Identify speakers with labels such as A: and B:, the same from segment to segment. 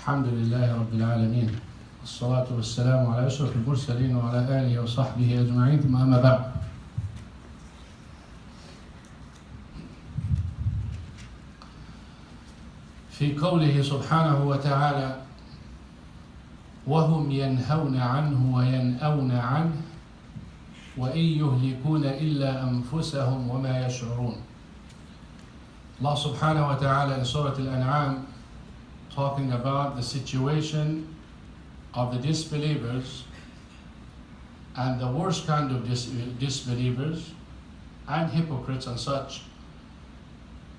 A: الحمد لله رب العالمين والصلاة والسلام على أشرف المرسلين وعلى آله وصحبه أجمعين ثم أما بعد. في قوله سبحانه وتعالى وهم ينهون عنه وينأون عنه وإن يهلكون إلا أنفسهم وما يشعرون. Allah Subhanah wa Ta'ala in Surah Al-An'am talking about the situation of the disbelievers and the worst kind of disbelievers and hypocrites and such.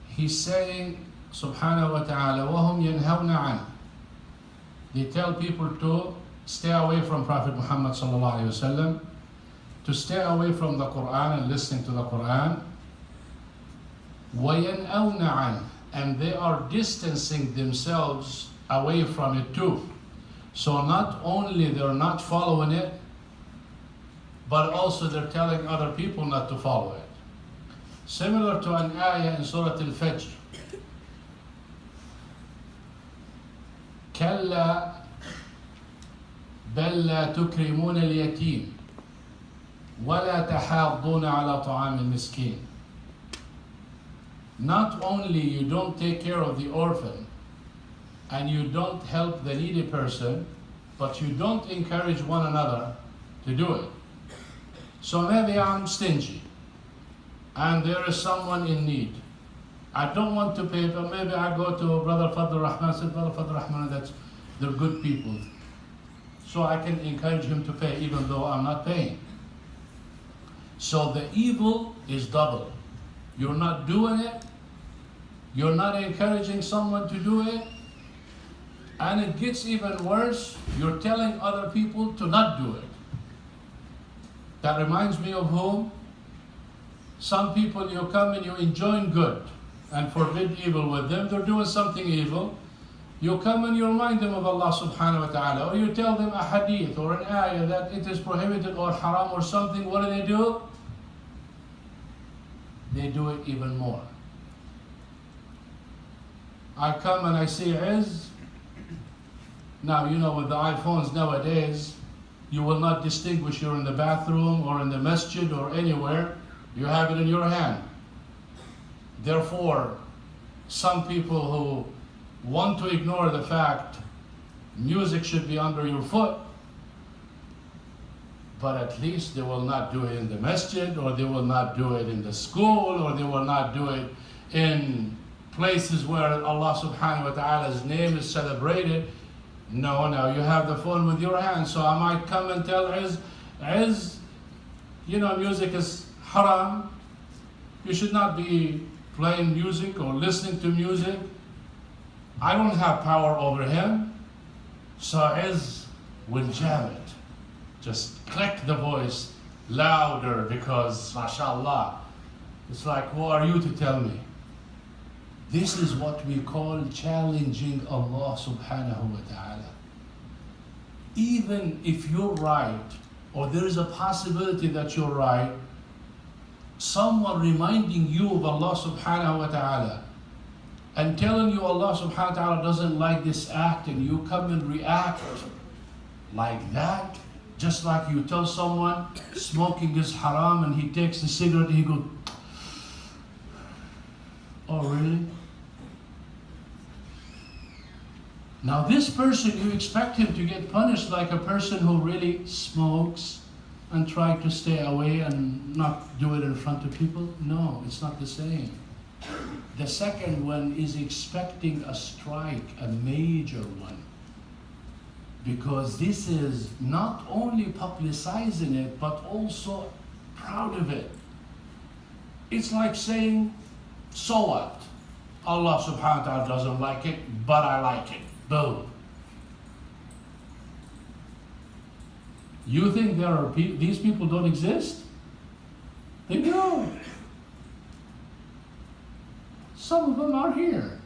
A: He's saying Subhanahu wa Ta'ala وَهُمْ يَنْهَوْنَ عَنْهُ. They tell people to stay away from Prophet Muhammad sallallahu alayhi wa sallam, to stay away from the Quran and listening to the Quran. وَيَنْأَوْنَ عَنْهُ, and they are distancing themselves away from it too. So not only they're not following it, but also they're telling other people not to follow it. Similar to an ayah in Surah Al-Fajr. كَلَّا بَلْ لَا تُكْرِمُونَ الْيَتِيمَ وَلَا تَحَاضُّونَ عَلَى طَعَامِ الْمِسْكِينِ. Not only you don't take care of the orphan and you don't help the needy person, but you don't encourage one another to do it. So maybe I'm stingy and there is someone in need. I don't want to pay, but maybe I go to Brother Fadl Rahman, say, Brother Fadl Rahman, they're good people. So I can encourage him to pay even though I'm not paying. So the evil is double. You're not doing it, you're not encouraging someone to do it, and it gets even worse, you're telling other people to not do it. That reminds me of whom? Some people you come and you enjoin good and forbid evil with them. They're doing something evil. You come and you remind them of Allah Subhanah wa Ta'ala, or you tell them a hadith or an ayah that it is prohibited or haram or something. What do? They do it even more. I come and I say Izz. Now, you know, with the iPhones nowadays, you will not distinguish you're in the bathroom or in the masjid or anywhere. You have it in your hand. Therefore, some people who want to ignore the fact music should be under your foot, but at least they will not do it in the masjid, or they will not do it in the school, or they will not do it in places where Allah Subhanahu wa Ta'ala's name is celebrated. No, you have the phone with your hand. So I might come and tell Izz, you know, music is haram. You should not be playing music or listening to music. I don't have power over him. So Izz will jam it. Just click the voice louder because, mashallah, it's like, who are you to tell me? This is what we call challenging Allah Subhanahu wa Ta'ala. Even if you're right, or there is a possibility that you're right, someone reminding you of Allah Subhanahu wa Ta'ala and telling you Allah Subhanahu wa Ta'ala doesn't like this act, and you come and react like that. Just like you tell someone smoking is haram and he takes the cigarette and he goes, oh really? Now this person, you expect him to get punished like a person who really smokes and try to stay away and not do it in front of people? No, it's not the same. The second one is expecting a strike, a major one. Because this is not only publicizing it, but also proud of it. It's like saying, so what? Allah Subhanahu wa Ta'ala doesn't like it, but I like it. Boom. You think there are these people don't exist? They do. Some of them are here.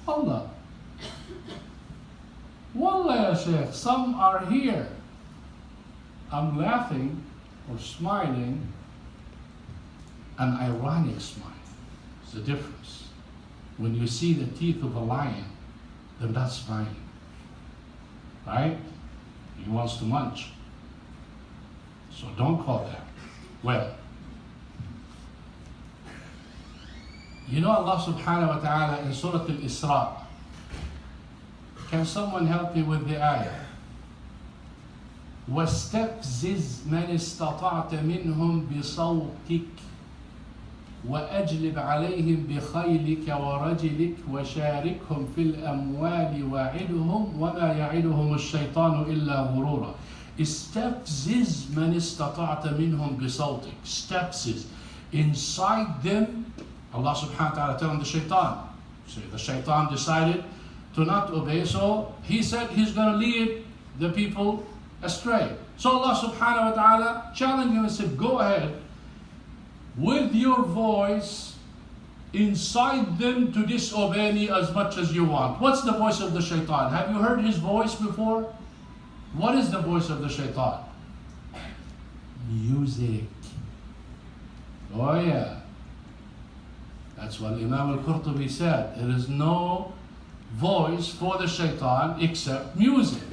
A: Allah. Wallah ya Shaykh, some are here. I'm laughing or smiling, an ironic smile. It's the difference. When you see the teeth of a lion They're not smiling. Right? He wants to munch. So don't call that. Well, you know Allah Subhanah wa Ta'ala in Surah Al-Isra. Can someone help me with the ayah? واستفزز من استطعت منهم بصوتك وأجلب عليهم بخيلك ورجلك وشاركهم في الأموال وعدهم وما يعدهم الشيطان إلا غرورا. استفزز من استطعت منهم بصوتك. Stepsis. Incite them. Allah Subhanahu wa Ta'ala telling the shaitan. So the shaitan decided to not obey, so he said he's going to lead the people astray. So Allah Subhanahu wa Ta'ala challenged him and said, go ahead, with your voice, incite them to disobey me as much as you want. What's the voice of the shaitan? Have you heard his voice before? What is the voice of the shaitan? Music. Oh yeah. That's what Imam al-Qurtubi said. There is no voice for the shaitan except music.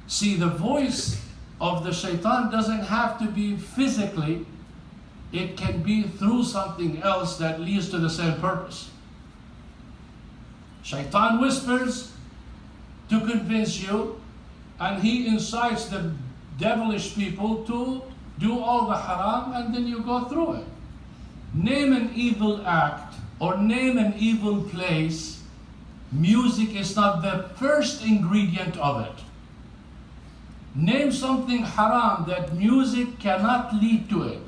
A: See, the voice of the shaitan doesn't have to be physically. It can be through something else that leads to the same purpose. Shaitan whispers to convince you, and he incites the devilish people to do all the haram, and then you go through it. Name an evil act or name an evil place. Music is not the first ingredient of it. Name something haram that music cannot lead to it.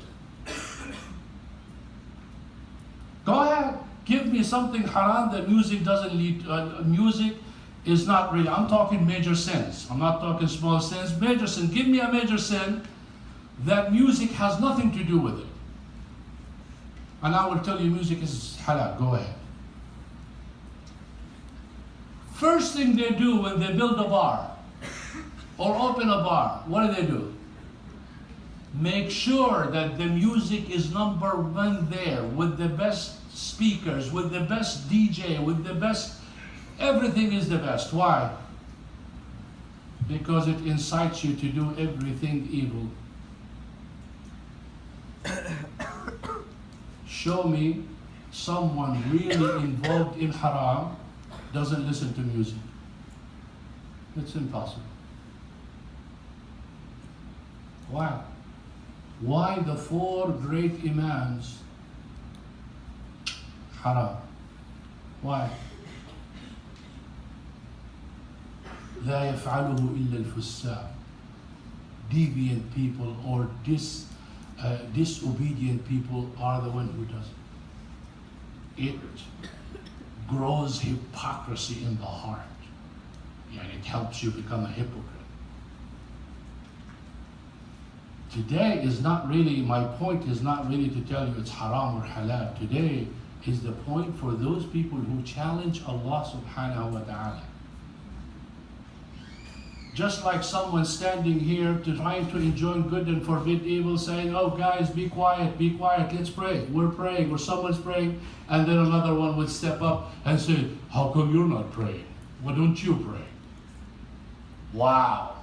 A: Go ahead, give me something haram that music doesn't lead to. Music is not really, I'm talking major sins. I'm not talking small sins, major sin. Give me a major sin that music has nothing to do with it. And I will tell you music is halal, go ahead. First thing they do when they build a bar or open a bar, what do? Make sure that the music is number one there, with the best speakers, with the best DJ, with the best, everything is the best. Why? Because it incites you to do everything evil. Show me someone really involved in haram doesn't listen to music. It's impossible. Why? Why the four great Imams? Haram. Why? لا يفعله إلا الفساق. Deviant people or disobedient people are the one who does it. It grows hypocrisy in the heart, and it helps you become a hypocrite. Today is not really, my point is not really to tell you it's haram or halal. Today is the point for those people who challenge Allah Subhanahu wa Ta'ala. Just like someone standing here trying to enjoin good and forbid evil, saying, oh guys, be quiet, let's pray. We're praying, or someone's praying, and then another one would step up and say, how come you're not praying? Why don't you pray? Wow.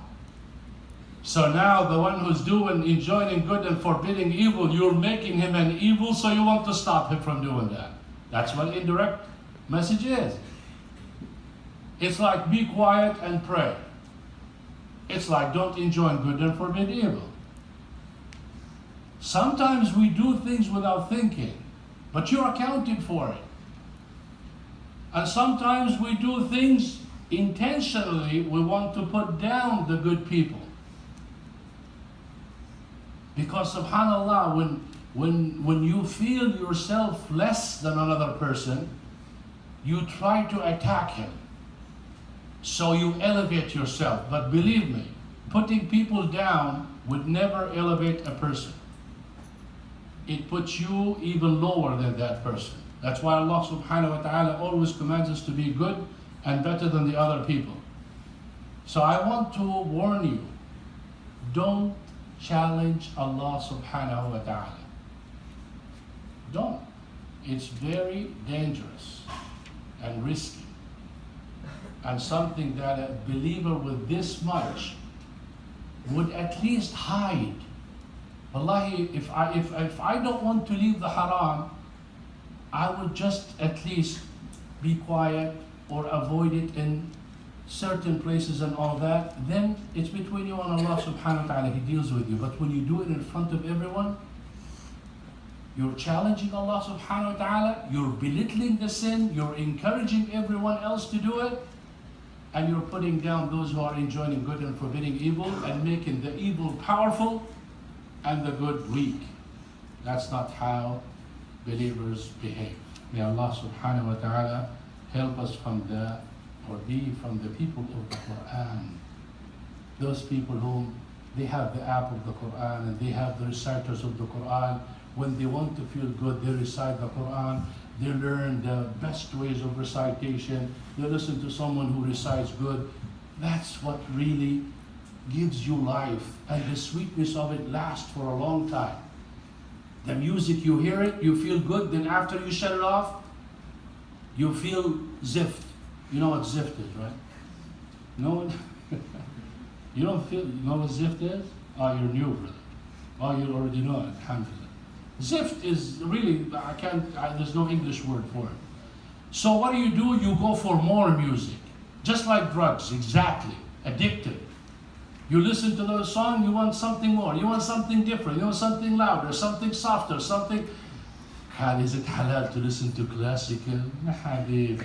A: So now the one who's enjoining good and forbidding evil, you're making him an evil, so you want to stop him from doing that. That's what indirect message is. It's like be quiet and pray. It's like don't enjoin good and forbid evil. Sometimes we do things without thinking, but you're accounted for it. And sometimes we do things intentionally, we want to put down the good people. Because subhanAllah, when you feel yourself less than another person, you try to attack him. So you elevate yourself. But believe me, putting people down would never elevate a person. It puts you even lower than that person. That's why Allah Subhanahu wa Ta'ala always commands us to be good and better than the other people. So I want to warn you, don't challenge Allah Subhanahu wa Ta'ala. Don't. It's very dangerous and risky. and something that a believer with this much would at least hide. Wallahi, if I don't want to leave the haram, I would just at least be quiet or avoid it in certain places and all that. Then it's between you and Allah Subhanah wa Ta'ala. He deals with you. But when you do it in front of everyone, you're challenging Allah Subhanah wa Ta'ala, you're belittling the sin, you're encouraging everyone else to do it, and you're putting down those who are enjoining good and forbidding evil, and making the evil powerful and the good weak. That's not how believers behave. May Allah Subhanah wa Ta'ala help us be from the people of the Quran. Those people who they have the app of the Quran and they have the reciters of the Quran. When they want to feel good, they recite the Quran. They learn the best ways of recitation. They listen to someone who recites good. That's what really gives you life, and the sweetness of it lasts for a long time. The music, you hear it, you feel good, then after you shut it off, you feel zift. You know what zift is, right? No, you don't feel, you know what zift is? Oh, you're new, brother. Oh, you already know it, alhamdulillah. Zift is really, there's no English word for it. So what do? You go for more music. Just like drugs, exactly. Addicted. You listen to the song, you want something more. You want something different. You want something louder, something softer, something... Is it halal to listen to classical? Habibi.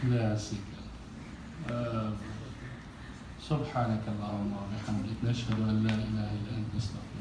A: Classical. سبحانك اللهم وبحمدك نشهد أن لا إله إلا أنت نستغفرك